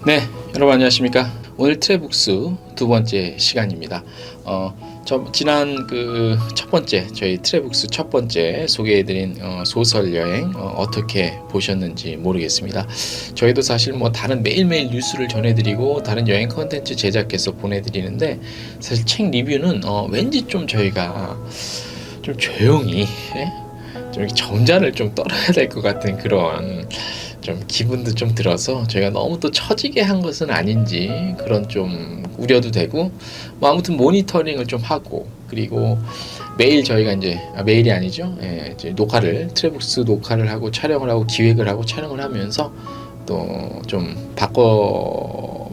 네, 여러분 안녕하십니까? 오늘 트레북스 두 번째 시간입니다. 지난 그 첫 번째 저희 트레북스 첫 번째 소개해드린 소설 여행 어떻게 보셨는지 모르겠습니다. 저희도 사실 뭐 다른 매일매일 뉴스를 전해드리고 다른 여행 컨텐츠 제작해서 보내드리는데 사실 책 리뷰는 왠지 좀 저희가 좀 조용히 좀 이렇게 점잖을 좀 떨어야 될 것 같은 그런 좀 기분도 좀 들어서 저희가 너무 또 처지게 한 것은 아닌지 그런 좀 우려도 되고 뭐 아무튼 모니터링을 좀 하고 그리고 매일 저희가 이제 매일이 아니죠. 이제 트래북스 녹화를 하고 촬영을 하고 기획을 하고 촬영을 하면서 또 좀 바꿔야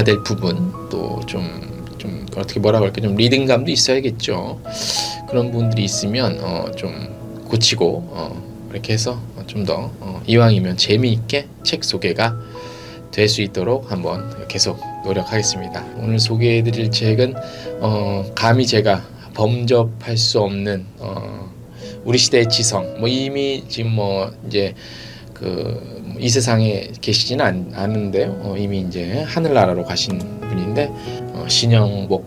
될 부분 또 좀 어떻게 뭐라고 할까 좀 리듬감도 있어야겠죠. 그런 부분들이 있으면 좀 고치고 이렇게 해서 좀 더 이왕이면 재미있게 책 소개가 될 수 있도록 한번 계속 노력하겠습니다. 오늘 소개해드릴 책은 감히 제가 범접할 수 없는 우리 시대의 지성. 뭐 이미 지금 뭐 이제 이 세상에 계시지는 않은데요. 이미 이제 하늘나라로 가신 분인데 신영복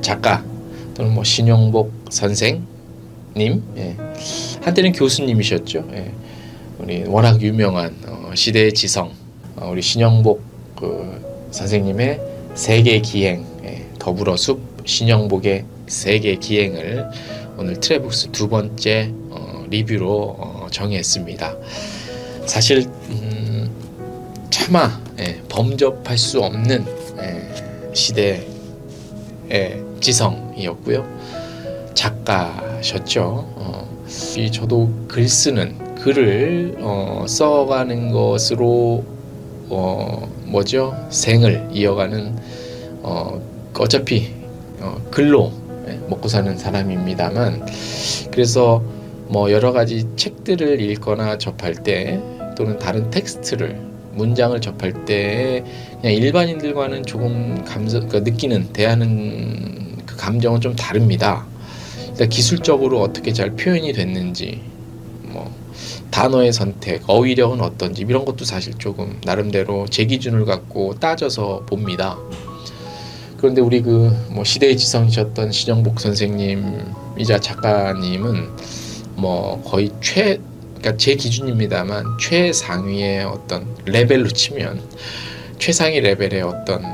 작가 또는 뭐 신영복 선생님. 한때는 교수님이셨죠. 우리 워낙 유명한 시대의 지성 우리 신영복 선생님의 세계 기행 더불어숲 신영복의 세계 기행을 오늘 트래북스 두 번째 리뷰로 정했습니다. 사실 차마 범접할 수 없는 시대의 지성이었고요. 작가셨죠. 저도 글을 써가는 것으로 생을 이어가는 어차피 글로 먹고 사는 사람입니다만 그래서 뭐 여러 가지 책들을 읽거나 접할 때 또는 다른 텍스트를 문장을 접할 때 그냥 일반인들과는 조금 느끼는 대하는 그 감정은 좀 다릅니다. 일단 기술적으로 어떻게 잘 표현이 됐는지 뭐 단어의 선택, 어휘력은 어떤지 이런 것도 사실 조금 나름대로 제 기준을 갖고 따져서 봅니다. 그런데 우리 뭐 시대의 지성이셨던 신영복 선생님이자 작가님은 뭐 거의 그러니까 제 기준입니다만 최상위의 어떤 레벨로 치면 최상위 레벨의 어떤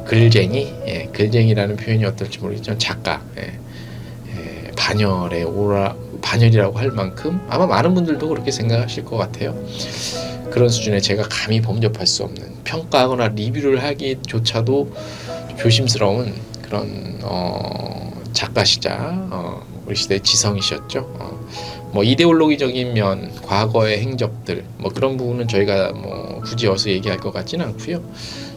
글쟁이라는 표현이 어떨지 모르겠지만 작가, 반열이라고 할 만큼 아마 많은 분들도 그렇게 생각하실 것 같아요. 그런 수준에 제가 감히 범접할 수 없는 평가하거나 리뷰를 하기조차도 조심스러운 그런 작가시자 우리 시대의 지성이셨죠. 뭐 이데올로기적인 면, 과거의 행적들 뭐 그런 부분은 저희가 뭐 굳이 어서 얘기할 것 같지는 않고요.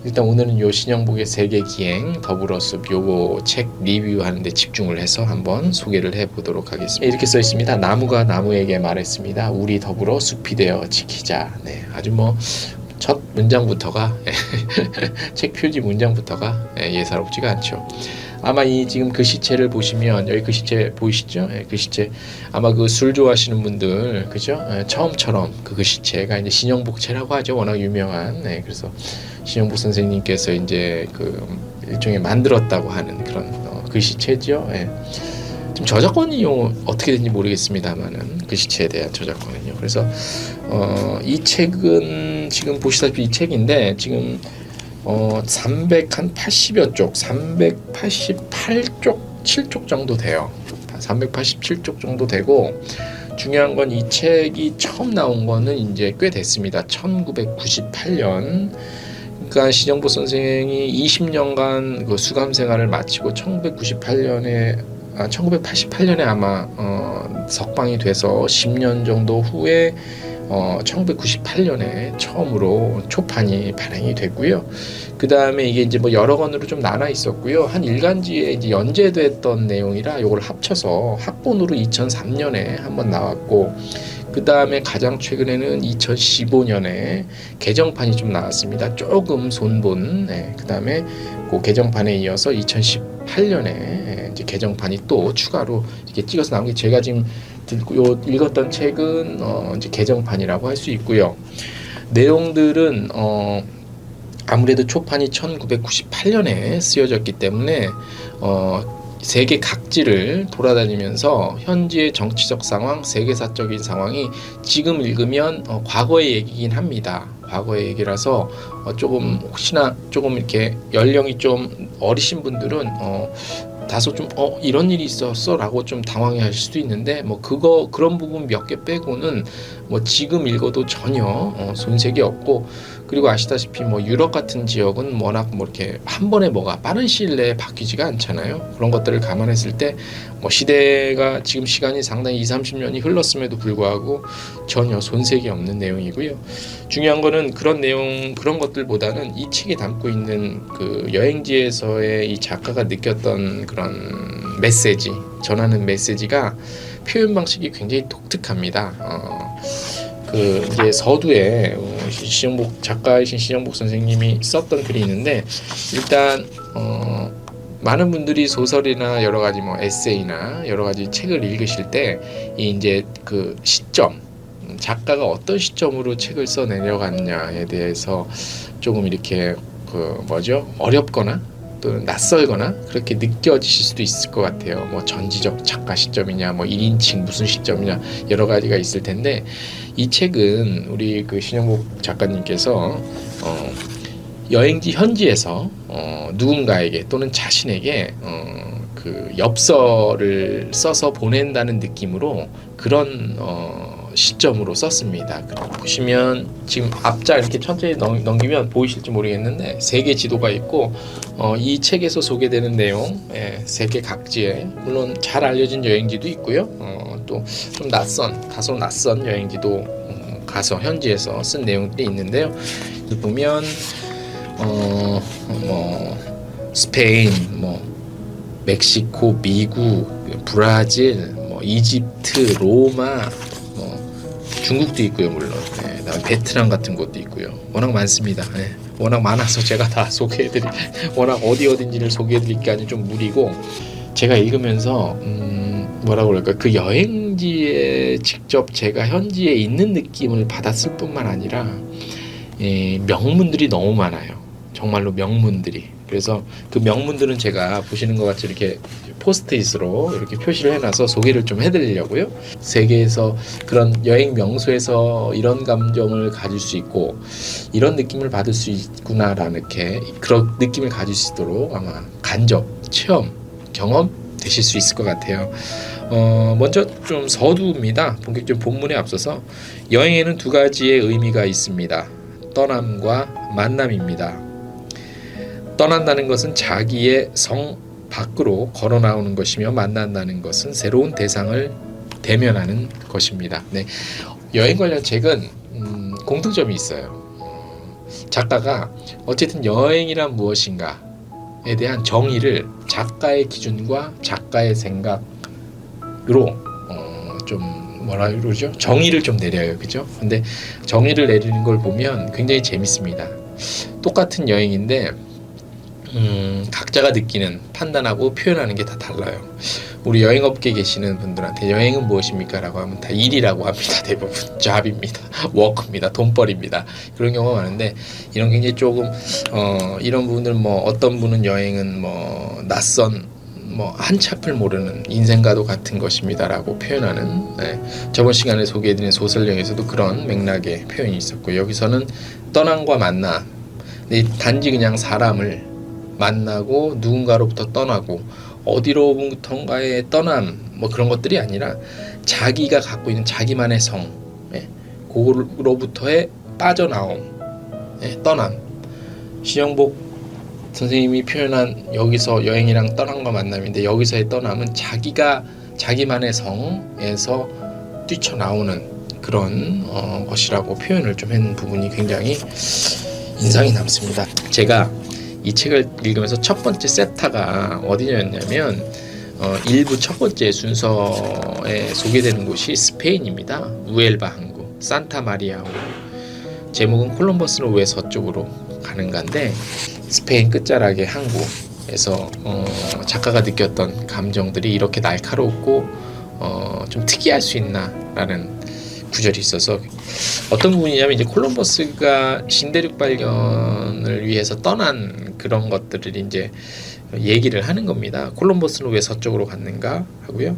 일단 오늘은 요 신영복의 세계 기행 더불어숲 요거 책 리뷰하는 데 집중을 해서 한번 소개를 해보도록 하겠습니다. 이렇게 써 있습니다. 나무가 나무에게 말했습니다. 우리 더불어 숲이 되어 지키자. 아주 뭐 첫 문장부터가 책 표지 문장부터가 예사롭지가 않죠. 아마 이 지금 글씨체를 보시면 여기 글씨체 보이시죠? 글씨체 아마 술 좋아하시는 분들 그죠? 처음처럼 그 글씨체가 이제 신영복체라고 하죠. 워낙 유명한 그래서 신영복 선생님께서 이제 일종의 만들었다고 하는 그런 글씨체죠. 좀 저작권이 어떻게 된지 모르겠습니다.만은 글씨체에 대한 저작권은요. 그래서 이 책은 지금 보시다시피 이 책인데 지금 380여 쪽, 388쪽, 7쪽 정도 돼요. 387쪽 정도 되고 중요한 건 이 책이 처음 나온 거는 이제 꽤 됐습니다. 1998년. 그러니까 신영복 선생이 20년간 수감 생활을 마치고 1988년에 아마 석방이 돼서 10년 정도 후에 1998년에 처음으로 초판이 발행이 됐고요. 그 다음에 이게 이제 뭐 여러 권으로 좀 나눠 있었고요. 한 일간지에 이제 연재됐던 내용이라 이걸 합쳐서 합본으로 2003년에 한번 나왔고, 그 다음에 가장 최근에는 2015년에 개정판이 좀 나왔습니다. 조금 손본. 그 다음에 그 개정판에 이어서 2018년에 이제 개정판이 또 추가로 이렇게 찍어서 나온 게 제가 지금 읽었던 책은 이제 개정판이라고 할 수 있고요. 내용들은 아무래도 초판이 1998년에 쓰여졌기 때문에 세계 각지를 돌아다니면서 현지의 정치적 상황, 세계사적인 상황이 지금 읽으면 과거의 얘기긴 합니다. 과거의 얘기라서 조금 혹시나 조금 이렇게 연령이 좀 어리신 분들은 다소 좀 이런 일이 있었어 라고 좀 당황해 하실 수도 있는데 뭐 그런 부분 몇 개 빼고는 뭐 지금 읽어도 전혀 손색이 없고, 그리고 아시다시피 뭐 유럽 같은 지역은 워낙 뭐 이렇게 한 번에 뭐가 빠른 시일 내에 바뀌지가 않잖아요. 그런 것들을 감안했을 때 뭐 시대가 지금 시간이 상당히 20-30년이 흘렀음에도 불구하고 전혀 손색이 없는 내용이고요. 중요한 거는 그런 내용, 그런 것들보다는 이 책에 담고 있는 그 여행지에서의 이 작가가 느꼈던 그런 메시지, 전하는 메시지가 표현 방식이 굉장히 독특합니다. 그 이제 서두에 신영복 작가이신 신영복 선생님이 썼던 글이 있는데, 일단 많은 분들이 소설이나 여러 가지 뭐 에세이나 여러 가지 책을 읽으실 때 이 이제 그 시점, 작가가 어떤 시점으로 책을 써내려갔냐에 대해서 조금 이렇게 그 뭐죠, 어렵거나 또는 낯설거나 그렇게 느껴지실 수도 있을 것 같아요. 뭐 전지적 작가 시점이냐, 뭐 1인칭 무슨 시점이냐, 여러 가지가 있을 텐데, 이 책은 우리 그 신영복 작가님께서 여행지 현지에서 누군가에게 또는 자신에게 그 엽서를 써서 보낸다는 느낌으로 그런 시점으로 썼습니다. 보시면 지금 앞자 이렇게 천천히 넘기면 보이실지 모르겠는데 세계 지도가 있고, 이 책에서 소개되는 내용, 세계 각지에 물론 잘 알려진 여행지도 있고요. 또 좀 다소 낯선 여행지도 가서 현지에서 쓴 내용들이 있는데요. 보면 뭐 스페인, 뭐 멕시코, 미국, 브라질, 뭐 이집트, 로마, 중국도 있고요, 물론. 그다음에 베트남 같은 곳도 있고요. 워낙 많습니다. 워낙 많아서 제가 다 워낙 어딘지를 소개해드리기까지 좀 무리고, 제가 읽으면서 뭐라고 그럴까, 그 여행지에 직접 제가 현지에 있는 느낌을 받았을 뿐만 아니라 명문들이 너무 많아요. 정말로 명문들이. 그래서 그 명문들은 제가 보시는 것 같이 이렇게 포스트잇으로 이렇게 표시를 해놔서 소개를 좀 해드리려고요. 세계에서 그런 여행 명소에서 이런 감정을 가질 수 있고 이런 느낌을 받을 수 있구나라는 이렇게 그런 느낌을 가질 수 있도록 아마 간접 체험 경험 되실 수 있을 것 같아요. 먼저 좀 서두입니다. 본격적인 본문에 앞서서 여행에는 두 가지의 의미가 있습니다. 떠남과 만남입니다. 떠난다는 것은 자기의 성 밖으로 걸어 나오는 것이며, 만난다는 것은 새로운 대상을 대면하는 것입니다. 여행 관련 책은 공통점이 있어요. 작가가 어쨌든 여행이란 무엇인가에 대한 정의를 작가의 기준과 작가의 생각으로 좀 뭐라 그러죠? 정의를 좀 내려요, 그죠? 근데 정의를 내리는 걸 보면 굉장히 재밌습니다. 똑같은 여행인데 각자가 느끼는, 판단하고 표현하는 게 다 달라요. 우리 여행업계에 계시는 분들한테 여행은 무엇입니까? 라고 하면 다 일이라고 합니다. 대부분 잡입니다. 워크입니다. 돈벌이입니다. 그런 경우가 많은데, 이런 굉장히 조금 이런 부분들, 뭐 어떤 분은 여행은 뭐 낯선 뭐 한참을 모르는 인생과도 같은 것입니다 라고 표현하는, 저번 시간에 소개해드린 소설령에서도 그런 맥락의 표현이 있었고, 여기서는 떠남과 만남, 단지 그냥 사람을 만나고 누군가로부터 떠나고 어디로부터인가의 떠남, 뭐 그런 것들이 아니라 자기가 갖고 있는 자기만의 성, 그거로부터의 빠져나옴, 떠남. 신영복 선생님이 표현한 여기서 여행이랑 떠남과 만남인데, 여기서의 떠남은 자기가 자기만의 성에서 뛰쳐나오는 그런 것이라고 표현을 좀 한 부분이 굉장히 인상이 남습니다. 제가 이 책을 읽으면서 첫 번째 세타가 어디냐면 1부 첫 번째 순서에 소개되는 곳이 스페인입니다. 우엘바 항구, 산타마리아호. 제목은 콜럼버스는 왜 서쪽으로 가는가인데, 스페인 끝자락의 항구에서 작가가 느꼈던 감정들이 이렇게 날카롭고 좀 특이할 수 있나라는 구절이 있어서 어떤 부분이냐면 이제 콜럼버스가 신대륙 발견을 위해서 떠난 그런 것들을 이제 얘기를 하는 겁니다. 콜럼버스는 왜 서쪽으로 갔는가 하고요.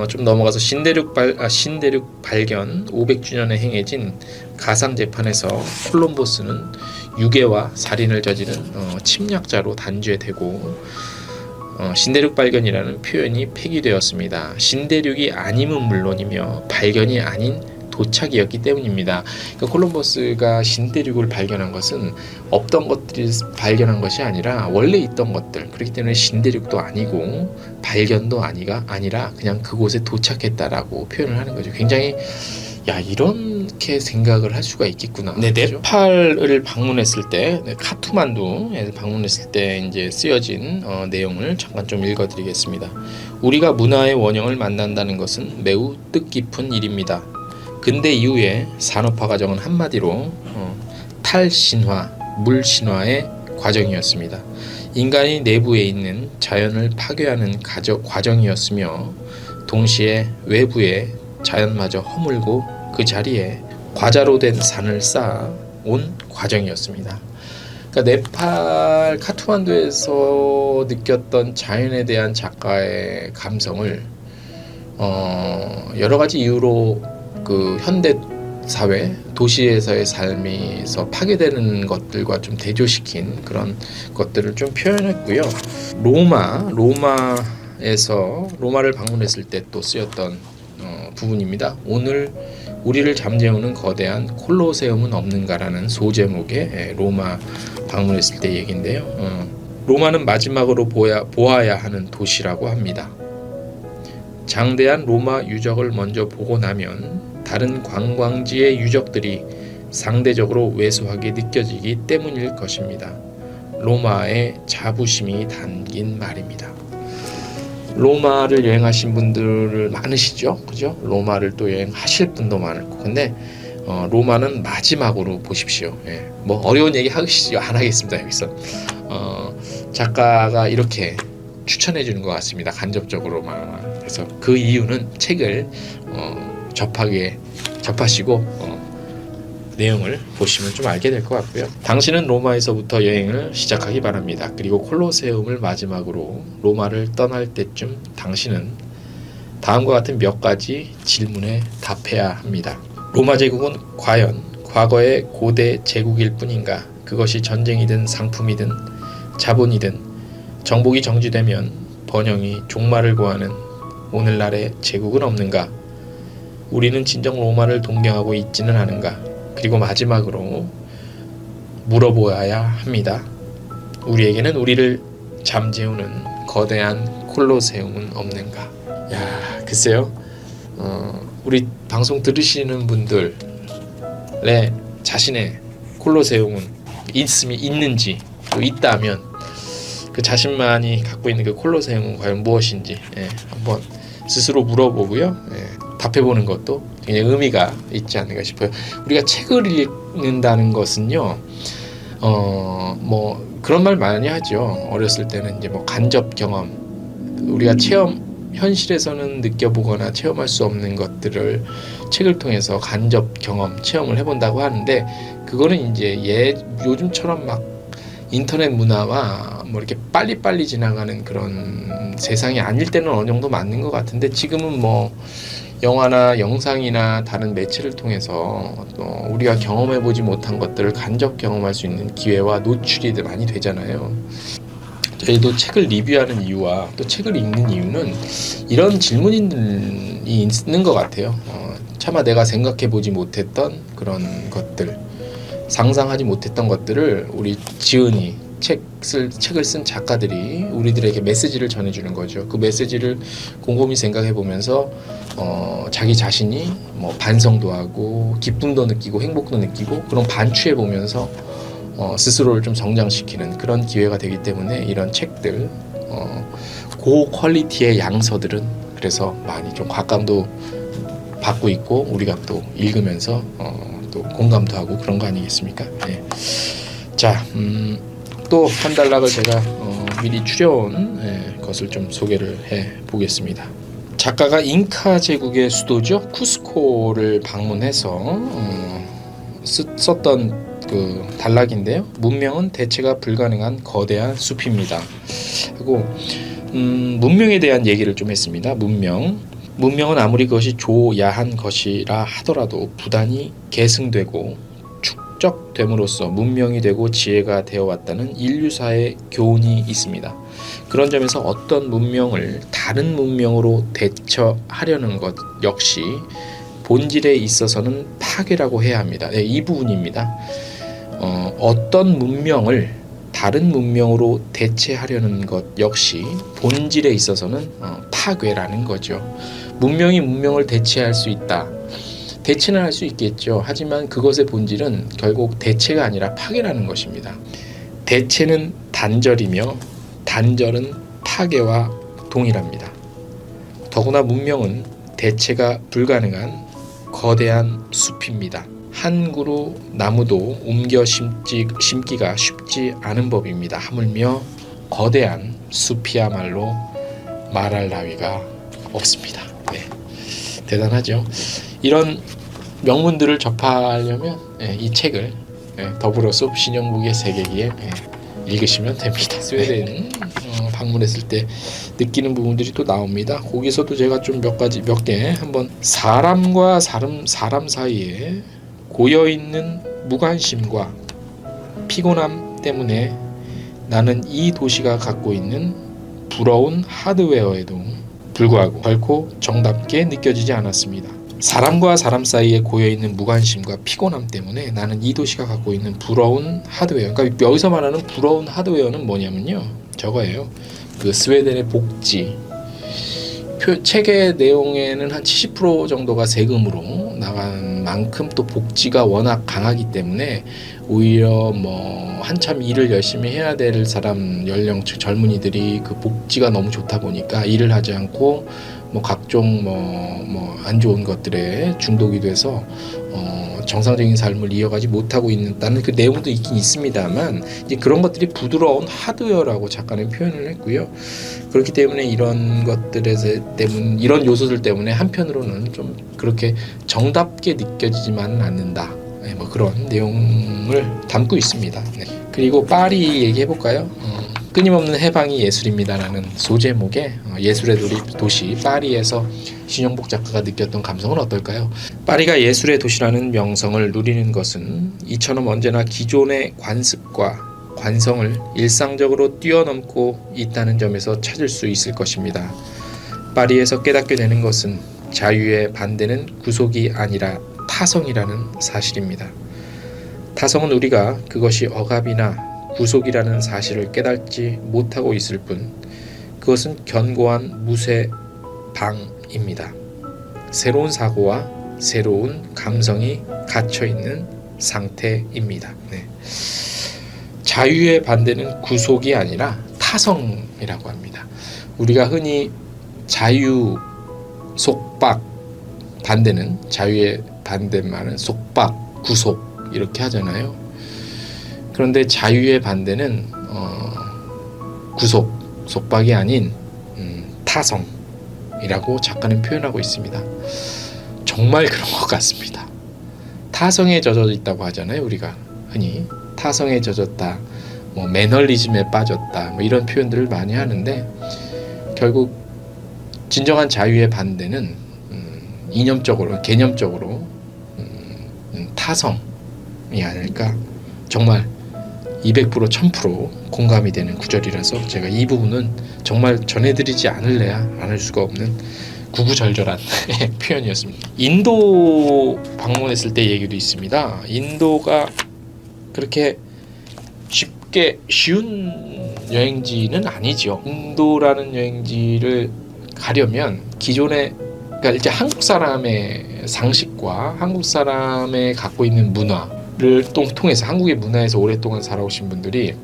좀 넘어가서 신대륙 발견 500주년에 행해진 가상 재판에서 콜럼버스는 유괴와 살인을 저지른 침략자로 단죄되고 신대륙 발견이라는 표현이 폐기되었습니다. 신대륙이 아님은 물론이며 발견이 아닌 도착이었기 때문입니다. 그러니까 콜럼버스가 신대륙을 발견한 것은 없던 것들을 발견한 것이 아니라 원래 있던 것들, 그렇기 때문에 신대륙도 아니고 발견도 아니라 그냥 그곳에 도착했다라고 표현을 하는 거죠. 굉장히 이렇게 생각을 할 수가 있겠구나. 네, 네팔을 방문했을 때, 카투만두에 방문했을 때 이제 쓰여진 내용을 잠깐 좀 읽어드리겠습니다. 우리가 문화의 원형을 만난다는 것은 매우 뜻깊은 일입니다. 근대 이후의 산업화 과정은 한마디로 탈신화, 물신화의 과정이었습니다. 인간이 내부에 있는 자연을 파괴하는 과정이었으며 동시에 외부의 자연마저 허물고 그 자리에 과자로 된 산을 쌓아 온 과정이었습니다. 그러니까 네팔 카트만두에서 느꼈던 자연에 대한 작가의 감성을 여러 가지 이유로 그 현대 사회 도시에서의 삶에서 파괴되는 것들과 좀 대조시킨 그런 것들을 좀 표현했고요. 로마를 방문했을 때 또 쓰였던 부분입니다. 오늘 우리를 잠재우는 거대한 콜로세움은 없는가라는 소제목의 로마 방문했을 때 얘기인데요. 로마는 마지막으로 보아야 하는 도시라고 합니다. 장대한 로마 유적을 먼저 보고 나면 다른 관광지의 유적들이 상대적으로 왜소하게 느껴지기 때문일 것입니다. 로마의 자부심이 담긴 말입니다. 로마를 여행하신 분들 많으시죠? 그죠? 로마를 또 여행하실 분도 많고. 근데 로마는 마지막으로 보십시오. 예. 뭐 어려운 얘기 하시죠? 안 하겠습니다. 여기서 작가가 이렇게 추천해 주는 것 같습니다. 간접적으로만. 그래서 그 이유는 책을 접하시고 내용을 보시면 좀 알게 될 것 같고요. 당신은 로마에서부터 여행을 시작하기 바랍니다. 그리고 콜로세움을 마지막으로 로마를 떠날 때쯤 당신은 다음과 같은 몇 가지 질문에 답해야 합니다. 로마 제국은 과연 과거의 고대 제국일 뿐인가? 그것이 전쟁이든 상품이든 자본이든 정복이 정지되면 번영이 종말을 구하는 오늘날의 제국은 없는가? 우리는 진정 로마를 동경하고 있지는 않은가? 그리고 마지막으로 물어보아야 합니다. 우리에게는 우리를 잠재우는 거대한 콜로세움은 없는가? 글쎄요. 우리 방송 들으시는 분들의 자신의 콜로세움은 있는지 또 있다면 그 자신만이 갖고 있는 그 콜로세움은 과연 무엇인지 한번 스스로 물어보고요. 답해보는 것도 굉장히 의미가 있지 않는가 싶어요. 우리가 책을 읽는다는 것은요, 뭐 그런 말 많이 하죠. 어렸을 때는 이제 뭐 간접 경험, 우리가 현실에서는 느껴보거나 체험할 수 없는 것들을 책을 통해서 간접 경험, 체험을 해본다고 하는데, 그거는 이제 요즘처럼 막 인터넷 문화와 뭐 이렇게 빨리빨리 지나가는 그런 세상이 아닐 때는 어느 정도 맞는 것 같은데, 지금은 뭐 영화나 영상이나 다른 매체를 통해서 또 우리가 경험해보지 못한 것들을 간접 경험할 수 있는 기회와 노출이 많이 되잖아요. 저희도 책을 리뷰하는 이유와 또 책을 읽는 이유는 이런 질문이 있는 것 같아요. 차마 내가 생각해보지 못했던 그런 것들, 상상하지 못했던 것들을 우리 지은이 책을 쓴 작가들이 우리들에게 메시지를 전해주는 거죠. 그 메시지를 곰곰이 생각해보면서 자기 자신이 뭐 반성도 하고 기쁨도 느끼고 행복도 느끼고 그런 반추해보면서 스스로를 좀 성장시키는 그런 기회가 되기 때문에 이런 책들, 고 퀄리티의 양서들은 그래서 많이 좀 곽감도 받고 있고, 우리가 또 읽으면서 또 공감도 하고 그런 거 아니겠습니까? 네. 자, 또 한 단락을 제가 미리 추려온 것을 좀 소개를 해 보겠습니다. 작가가 잉카 제국의 수도죠 쿠스코를 방문해서 썼던 그 단락인데요. 문명은 대체가 불가능한 거대한 숲입니다. 하고 문명에 대한 얘기를 좀 했습니다. 문명은 아무리 그것이 조야한 것이라 하더라도 부단히 계승되고 축적됨으로써 문명이 되고 지혜가 되어왔다는 인류사의 교훈이 있습니다. 그런 점에서 어떤 문명을 다른 문명으로 대처하려는 것 역시 본질에 있어서는 파괴라고 해야 합니다. 네, 이 부분입니다. 어떤 문명을 다른 문명으로 대체하려는 것 역시 본질에 있어서는 파괴라는 거죠. 문명이 문명을 대체할 수 있다. 대체는 할 수 있겠죠. 하지만 그것의 본질은 결국 대체가 아니라 파괴라는 것입니다. 대체는 단절이며 단절은 파괴와 동일합니다. 더구나 문명은 대체가 불가능한 거대한 숲입니다. 한 그루 나무도 옮겨 심기가 쉽지 않은 법입니다. 하물며 거대한 숲이야말로 말할 나위가 없습니다. 네, 대단하죠. 이런 명문들을 접하려면 이 책을 더불어서 신영복의 세계기에 읽으시면 됩니다. 스웨덴 방문했을 때 느끼는 부분들이 또 나옵니다. 거기서도 제가 좀 몇 개 한번 사람과 사람 사이에 고여있는 무관심과 피곤함 때문에 나는 이 도시가 갖고 있는 부러운 하드웨어에도 불구하고 결코 정답게 느껴지지 않았습니다. 사람과 사람 사이에 고여있는 무관심과 피곤함 때문에 나는 이 도시가 갖고 있는 부러운 하드웨어, 그러니까 여기서 말하는 부러운 하드웨어는 뭐냐면요, 저거예요. 그 스웨덴의 복지, 책의 내용에는 한 70% 정도가 세금으로 나간 만큼 또 복지가 워낙 강하기 때문에 오히려 뭐 한참 일을 열심히 해야 될 사람 연령층 젊은이들이 그 복지가 너무 좋다 보니까 일을 하지 않고 뭐 각종 뭐 안 좋은 것들에 중독이 돼서 정상적인 삶을 이어가지 못하고 있다는 그 내용도 있긴 있습니다만, 이제 그런 것들이 부드러운 하드웨어라고 작가는 표현을 했고요. 그렇기 때문에 이런 것들에 때문, 이런 요소들 때문에 한편으로는 좀 그렇게 정답게 느껴지지만은 않는다. 네, 뭐 그런 내용을 담고 있습니다. 네. 그리고 파리 얘기해 볼까요? 끊임없는 해방이 예술입니다라는 소제목의 예술의 도시 파리에서 신영복 작가가 느꼈던 감성은 어떨까요? 파리가 예술의 도시라는 명성을 누리는 것은 이처럼 언제나 기존의 관습과 관성을 일상적으로 뛰어넘고 있다는 점에서 찾을 수 있을 것입니다. 파리에서 깨닫게 되는 것은 자유의 반대는 구속이 아니라 타성이라는 사실입니다. 타성은 우리가 그것이 억압이나 구속이라는 사실을 깨닫지 못하고 있을 뿐, 그것은 견고한 무쇠방입니다. 새로운 사고와 새로운 감성이 갇혀있는 상태입니다. 네. 자유의 반대는 구속이 아니라 타성이라고 합니다. 우리가 흔히 자유, 속박, 반대는, 자유의 반대말은 속박, 구속 이렇게 하잖아요. 그런데 자유의 반대는 구속, 속박이 아닌 타성이라고 작가는 표현하고 있습니다. 정말 그런 것 같습니다. 타성에 젖어 있다고 하잖아요. 우리가 흔히 타성에 젖었다, 뭐 매너리즘에 빠졌다, 뭐 이런 표현들을 많이 하는데, 결국 진정한 자유의 반대는 이념적으로, 개념적으로 타성이 아닐까, 정말 200% 1000% 공감이 되는 구절이라서 제가 이 부분은 정말 전해드리지 않을 수가 없는 구구절절한 표현이었습니다. 인도 방문했을 때 얘기도 있습니다. 인도가 그렇게 쉬운 여행지는 아니죠. 인도라는 여행지를 가려면 기존의, 그러니까 이제 한국 사람의 상식과 한국 사람의 갖고 있는 문화를 통해서, 한국의 문화에서 오랫동안 살아오신 분들이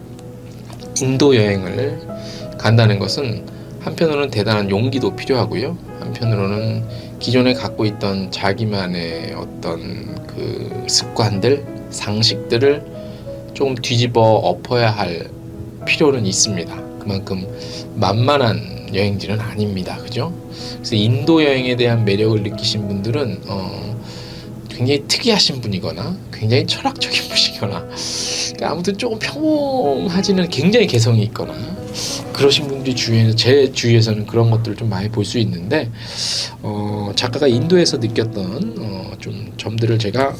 인도 여행을 간다는 것은 한편으로는 대단한 용기도 필요하고요, 한편으로는 기존에 갖고 있던 자기만의 어떤 그 습관들, 상식들을 조금 뒤집어 엎어야 할 필요는 있습니다. 그만큼 만만한 여행지는 아닙니다. 그죠? 그래서 인도 여행에 대한 매력을 느끼신 분들은 굉장히 특이하신 분이거나 굉장히 철학적인 분이거나 아무튼 조금 평범하지는 굉장히 개성이 있거나 그러신 분들이 제 주위에서는 그런 것들을 좀 많이 볼 수 있는데 작가가 인도에서 느꼈던 좀 점들을 제가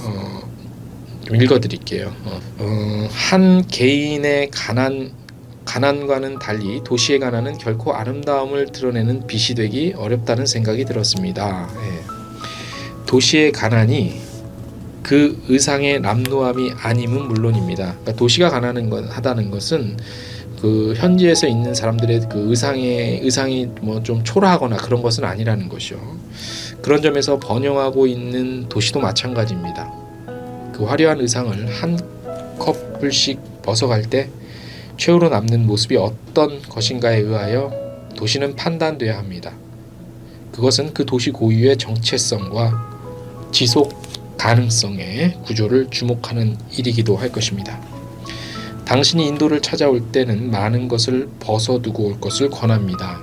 좀 읽어드릴게요. 한 개인의 가난과는 달리 도시의 가난은 결코 아름다움을 드러내는 빛이 되기 어렵다는 생각이 들었습니다. 예. 도시의 가난이 그 의상의 남루함이 아님은 물론입니다. 그러니까 도시가 가난하다는 것은 그 현지에서 있는 사람들의 그 의상이 뭐 좀 초라하거나 그런 것은 아니라는 것이요. 그런 점에서 번영하고 있는 도시도 마찬가지입니다. 그 화려한 의상을 한 커플씩 벗어갈 때 최후로 남는 모습이 어떤 것인가에 의하여 도시는 판단돼야 합니다. 그것은 그 도시 고유의 정체성과 지속 가능성의 구조를 주목하는 일이기도 할 것입니다. 당신이 인도를 찾아올 때는 많은 것을 벗어두고 올 것을 권합니다.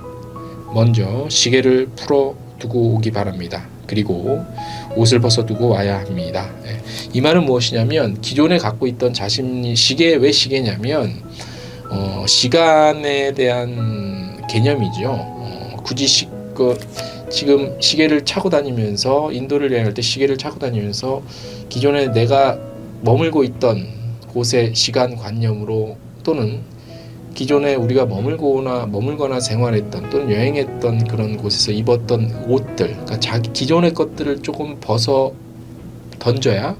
먼저 시계를 풀어두고 오기 바랍니다. 그리고 옷을 벗어두고 와야 합니다. 이 말은 무엇이냐면 기존에 갖고 있던 자신이 왜 시계냐면 시간에 대한 개념이죠. 굳이 지금 시계를 차고 다니면서 인도를 여행할 때 시계를 차고 다니면서 기존에 내가 머물고 있던 곳의 시간관념으로 또는 기존에 우리가 머물거나 생활했던 또는 여행했던 그런 곳에서 입었던 옷들, 그러니까 자기 기존의 것들을 조금 벗어 던져야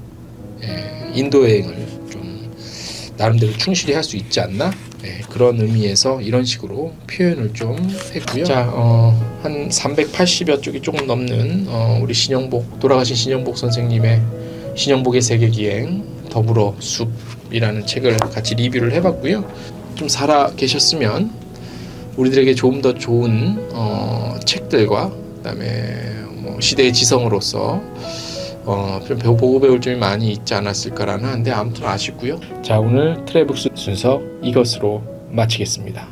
인도 여행을 좀 나름대로 충실히 할 수 있지 않나? 그런 의미에서 이런 식으로 표현을 좀 했고요. 자, 한 380여 쪽이 조금 넘는 우리 돌아가신 신영복 선생님의 신영복의 세계기행 더불어 숲이라는 책을 같이 리뷰를 해봤고요. 좀 살아 계셨으면 우리들에게 좀 더 좋은 책들과 그다음에 뭐 시대의 지성으로서 좀 보고 배울 점이 많이 있지 않았을까라는 한데 아무튼 아쉽고요. 자, 오늘 트래북스 순서 이것으로 마치겠습니다.